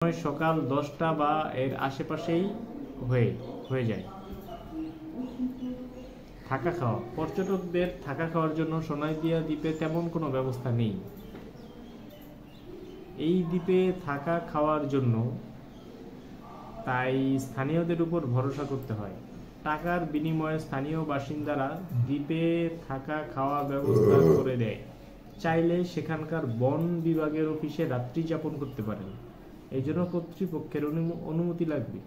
সময় সকাল 10টা বা এর আশেপাশেই হয়ে যায়। থাকা খাওয়া, পর্যটকদের থাকা খাওয়ার জন্য সোনাইদিয়া দ্বীপে তেমন কোনো ব্যবস্থা নেই। এই দ্বীপে থাকা খাওয়ার জন্য তাই স্থানীয়দের উপর ভরসা করতে হয়। টাকার বিনিময়ে স্থানীয় বাসিন্দারা দ্বীপে থাকা খাওয়া ব্যবস্থা করে দেয়। চাইলে সেখানকার বন বিভাগের অফিসে রাত্রি যাপন করতে পারেন। এই জন্য কর্তৃপক্ষের অনুমতি লাগবে।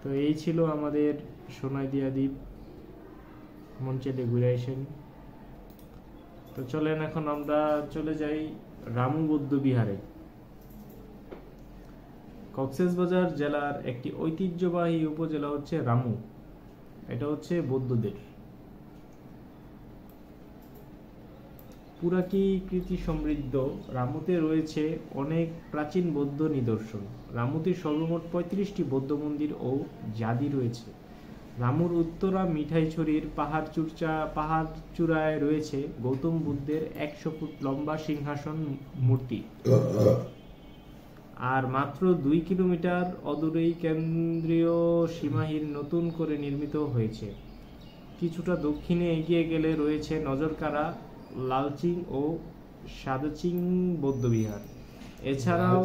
তো এই ছিল আমাদের সোনাইদিয়া দ্বীপ, মন চাইলে ঘুরে আসেন। তো চলেন এখন আমরা চলে যাই রামু বৌদ্ধ বিহারে। কক্সবাজার জেলার একটি ঐতিহ্যবাহী উপজেলা হচ্ছে রামু। এটা হচ্ছে বৌদ্ধদের। পুরাকীর্তি সমৃদ্ধ রামুতে রয়েছে অনেক প্রাচীন বৌদ্ধ নিদর্শন। রামুতে সর্বমোট 35টি বৌদ্ধ মন্দির ও জাদি রয়েছে। রামুর উত্তরা মিঠাইছড়ির পাহাড় চূড়ায় রয়েছে গৌতম বুদ্ধের 100 ফুট লম্বা সিংহাসন মূর্তি। আর মাত্র 2 কিলোমিটার অদূরেই কেন্দ্রীয় সীমাহীন নতুন করে নির্মিত হয়েছে। কিছুটা দক্ষিণে এগিয়ে গেলে রয়েছে নজরকাড়া লালচিং ও সাদচিং বৌদ্ধবিহার। এছাড়াও